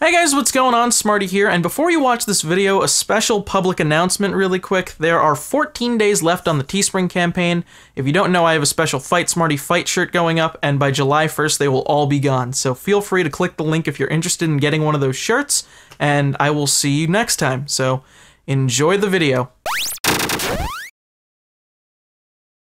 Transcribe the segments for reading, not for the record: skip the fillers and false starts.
Hey guys, what's going on? Smarty here, and before you watch this video, a special public announcement really quick. There are 14 days left on the Teespring campaign. If you don't know, I have a special Fight Smarty Fight shirt going up, and by July 1st they will all be gone. So feel free to click the link if you're interested in getting one of those shirts, and I will see you next time. So enjoy the video.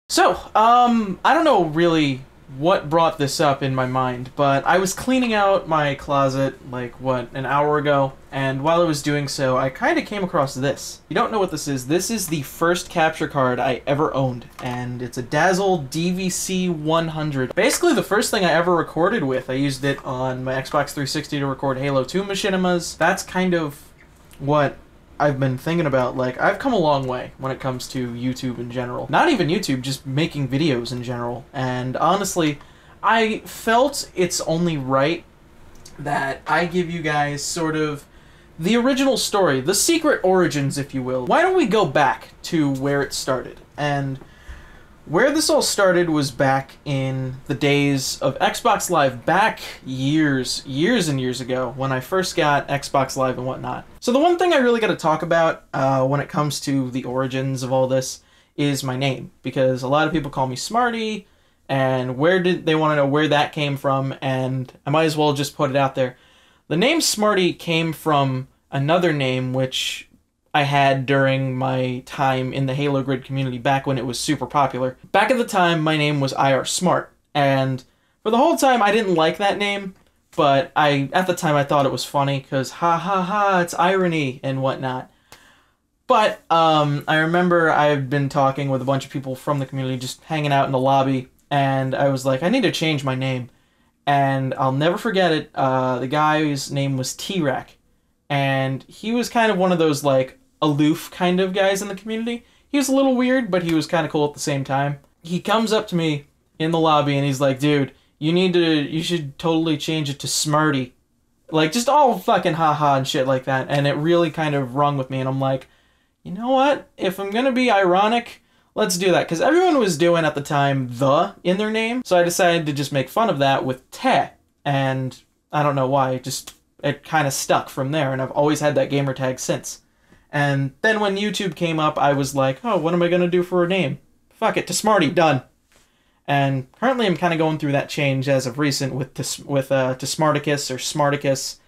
So, I don't know really what brought this up in my mind, but I was cleaning out my closet, like, an hour ago, and while I was doing so, I kind of came across this. You don't know what this is. This is the first capture card I ever owned, and it's a Dazzle DVC 100. Basically, the first thing I ever recorded with. I used it on my Xbox 360 to record Halo 2 machinimas. That's kind of what I've been thinking about. Like, I've come a long way when it comes to YouTube in general. Not even YouTube, just making videos in general. And honestly, I felt it's only right that I give you guys sort of the original story, the Smecret Origins, if you will. Why don't we go back to where it started? And where this all started was back in the days of Xbox Live, back years and years ago, when I first got Xbox Live and whatnot. So the one thing I really got to talk about when it comes to the origins of all this is my name, because a lot of people call me Smarty, and they want to know where that came from, and I might as well just put it out there. The name Smarty came from another name which I had during my time in the Halo Grid community back when it was super popular. Back at the time, my name was IR Smart, and for the whole time I didn't like that name, but at the time I thought it was funny, because ha ha ha, it's irony and whatnot. But I remember I've been talking with a bunch of people from the community, just hanging out in the lobby, and I was like, I need to change my name. And I'll never forget it, the guy's name was T-Rack. And he was kind of one of those, like, aloof kind of guys in the community. He was a little weird, but he was kind of cool at the same time. He comes up to me in the lobby and he's like, dude, you should totally change it to Smarty. Like, just all fucking haha and shit like that. And it really kind of rung with me, and I'm like, you know what? If I'm gonna be ironic, let's do that. Because everyone was doing, at the time, the in their name. So I decided to just make fun of that with te. And I don't know why, it kind of stuck from there, and I've always had that gamer tag since. And then when YouTube came up, I was like, oh, what am I going to do for a name? Fuck it, to Smarty, done. And currently I'm kind of going through that change as of recent with to Smarticus or Smarticus.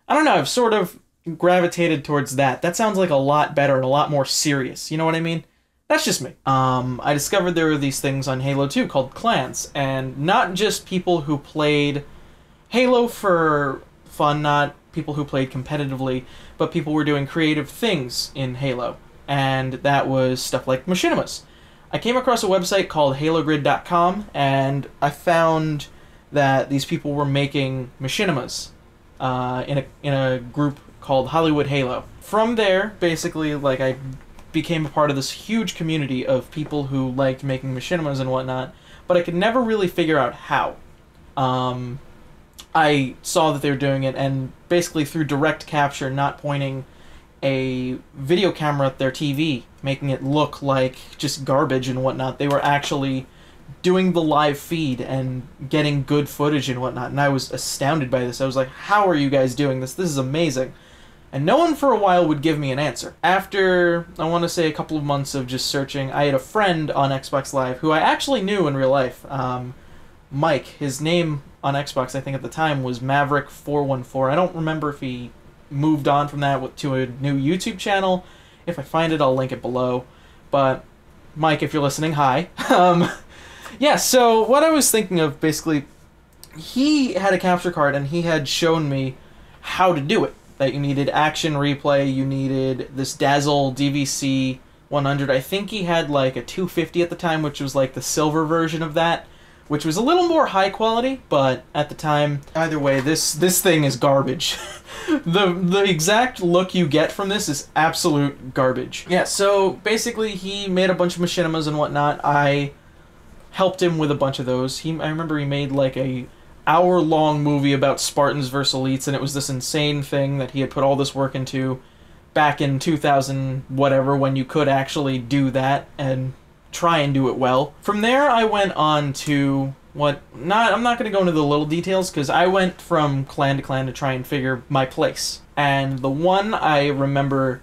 I don't know, I've sort of gravitated towards that. That sounds like a lot better and a lot more serious, you know what I mean? That's just me. I discovered there were these things on Halo 2 called clans, and not just people who played Halo for fun, not people who played competitively, but people were doing creative things in Halo, and that was stuff like machinimas. I came across a website called halogrid.com, and I found that these people were making machinimas in a group called Hollywood Halo. From there, basically, like, I became a part of this huge community of people who liked making machinimas and whatnot, but I could never really figure out how. I saw that they were doing it, and basically through direct capture, not pointing a video camera at their TV, making it look like just garbage and whatnot, they were actually doing the live feed and getting good footage and whatnot, and I was astounded by this. I was like, how are you guys doing this? This is amazing. And no one for a while would give me an answer. After, I want to say, a couple of months of just searching, I had a friend on Xbox Live who I actually knew in real life, Mike. His name on Xbox, I think at the time, was Maverick414. I don't remember if he moved on from that to a new YouTube channel. If I find it, I'll link it below. But, Mike, if you're listening, hi. Yeah, so what I was thinking of, basically, he had a capture card, and he had shown me how to do it. That you needed action replay, you needed this Dazzle DVC 100. I think he had, like, a 250 at the time, which was, like, the silver version of that, which was a little more high quality, but at the time, either way, this thing is garbage. The exact look you get from this is absolute garbage. Yeah, so basically he made a bunch of machinimas and whatnot. I helped him with a bunch of those. I remember he made like a hour-long movie about Spartans versus Elites, and it was this insane thing that he had put all this work into back in 2000 whatever, when you could actually do that and try and do it well. From there, I went on to I'm not going to go into the little details, because I went from clan to try and figure my place. And the one I remember,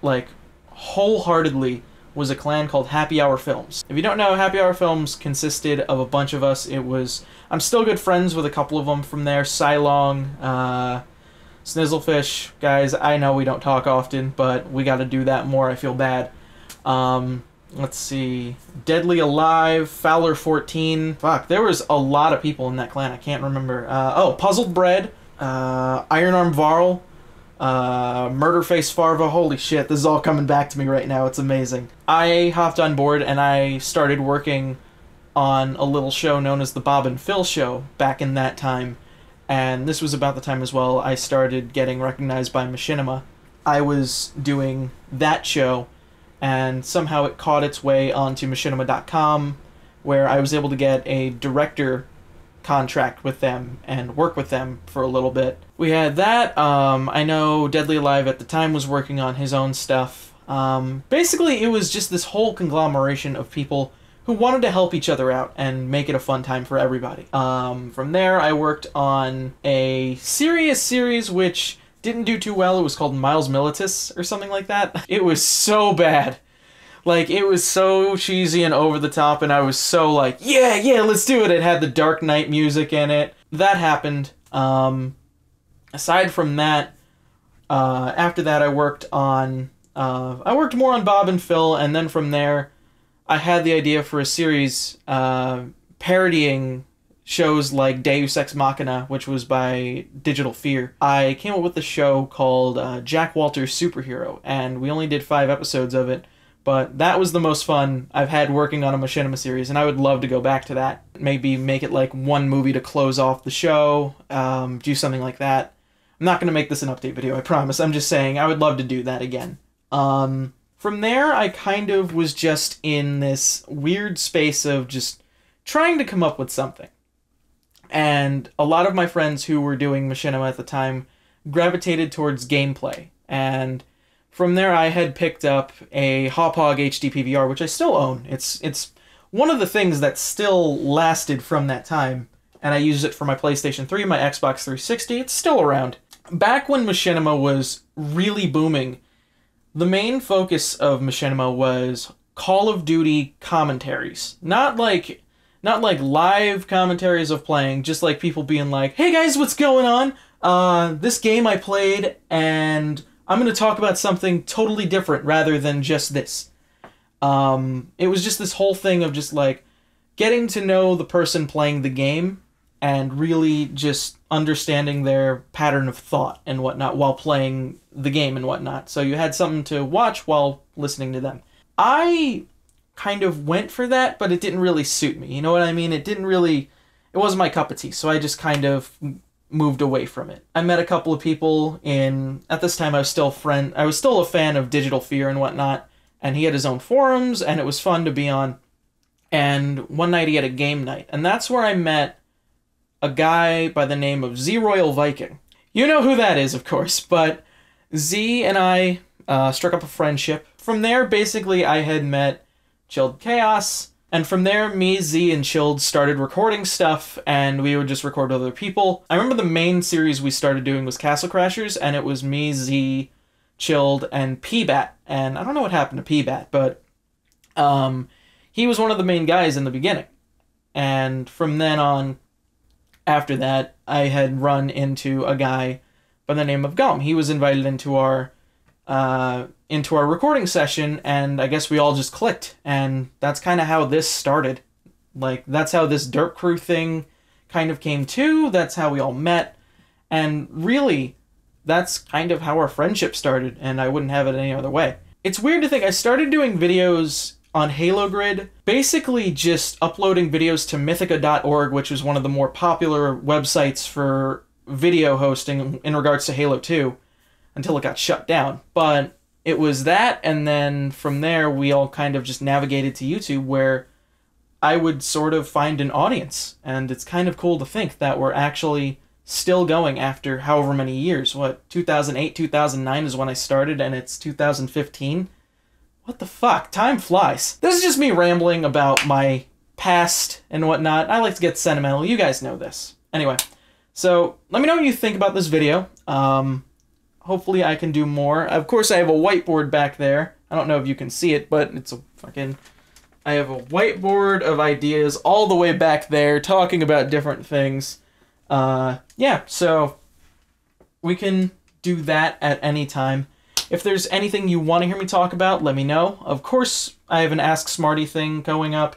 like, wholeheartedly was a clan called Happy Hour Films. If you don't know, Happy Hour Films consisted of a bunch of us. I'm still good friends with a couple of them from there. Cylong, Snizzlefish. Guys, I know we don't talk often, but we gotta do that more. I feel bad. Let's see. Deadly Alive, Fowler 14. Fuck, there was a lot of people in that clan. I can't remember. Puzzled Bread, Iron Arm Varl, Murderface Farva. Holy shit, this is all coming back to me right now. It's amazing. I hopped on board and I started working on a little show known as the Bob and Phil Show back in that time. And this was about the time as well I started getting recognized by Machinima. I was doing that show, and somehow it caught its way onto machinima.com, where I was able to get a director contract with them and work with them for a little bit. We had that. I know Deadly Alive at the time was working on his own stuff. Basically, it was just this whole conglomeration of people who wanted to help each other out and make it a fun time for everybody. From there, I worked on a serious series which didn't do too well. It was called Miles Militus or something like that. It was so bad. Like, it was so cheesy and over the top, and I was so like, yeah, let's do it. It had the Dark Knight music in it. That happened. Aside from that, after that I worked more on Bob and Phil, and then from there, I had the idea for a series parodying shows like Deus Ex Machina, which was by Digital Fear. I came up with a show called Jack Walter's Superhero, and we only did 5 episodes of it, but that was the most fun I've had working on a Machinima series, and I would love to go back to that. Maybe make it like one movie to close off the show, do something like that. I'm not going to make this an update video, I promise. I'm just saying I would love to do that again. From there, I kind of was just in this weird space of just trying to come up with something. And a lot of my friends who were doing Machinima at the time gravitated towards gameplay. And from there, I had picked up a Hauppauge HD PVR, which I still own. It's one of the things that still lasted from that time. And I used it for my PlayStation 3, my Xbox 360. It's still around. Back when Machinima was really booming, the main focus of Machinima was Call of Duty commentaries. Not like live commentaries of playing, just like people being like, hey guys, what's going on? This game I played, and I'm going to talk about something totally different rather than just this. It was just this whole thing of just like getting to know the person playing the game and really just understanding their pattern of thought and whatnot while playing the game and whatnot. So you had something to watch while listening to them. I kind of went for that, but it didn't really suit me. You know what I mean? It wasn't my cup of tea, so I just kind of moved away from it. I met a couple of people at this time I was still a fan of Digital Fear and whatnot, and he had his own forums, and it was fun to be on. And one night he had a game night, and that's where I met a guy by the name of Z Royal Viking. You know who that is, of course, but Z and I struck up a friendship. From there, basically, I had met Chilled Chaos, and from there, me, Z, and Chilled started recording stuff, and we would just record with other people. I remember the main series we started doing was Castle Crashers, and it was me, Z, Chilled, and P-Bat, and I don't know what happened to P-Bat, but he was one of the main guys in the beginning. And from then on, after that, I had run into a guy by the name of Gum. He was invited into our recording session, and I guess we all just clicked, and that's kind of how this started. Like, that's how this Derp Crew thing kind of came to, that's how we all met, and really, that's kind of how our friendship started, and I wouldn't have it any other way. It's weird to think, I started doing videos on Halo Grid, basically just uploading videos to mythica.org, which was one of the more popular websites for video hosting in regards to Halo 2, until it got shut down. But it was that, and then from there we all kind of just navigated to YouTube, where I would sort of find an audience, and it's kind of cool to think that we're actually still going after however many years. 2008, 2009 is when I started, and it's 2015? What the fuck? Time flies. This is just me rambling about my past and whatnot. I like to get sentimental. You guys know this. Anyway, so let me know what you think about this video. Hopefully I can do more. Of course, I have a whiteboard back there. I don't know if you can see it, but it's a fucking... I have a whiteboard of ideas all the way back there talking about different things. Yeah, so we can do that at any time. If there's anything you want to hear me talk about, let me know. Of course, I have an Ask Smarty thing going up,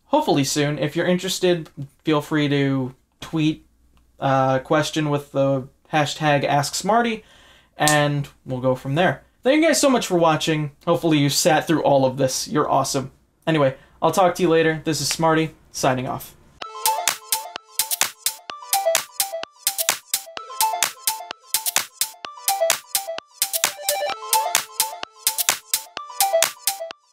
hopefully soon. If you're interested, feel free to tweet a question with the hashtag AskSmarty, and we'll go from there. Thank you guys so much for watching. Hopefully you sat through all of this. You're awesome. Anyway, I'll talk to you later. This is Smarty, signing off.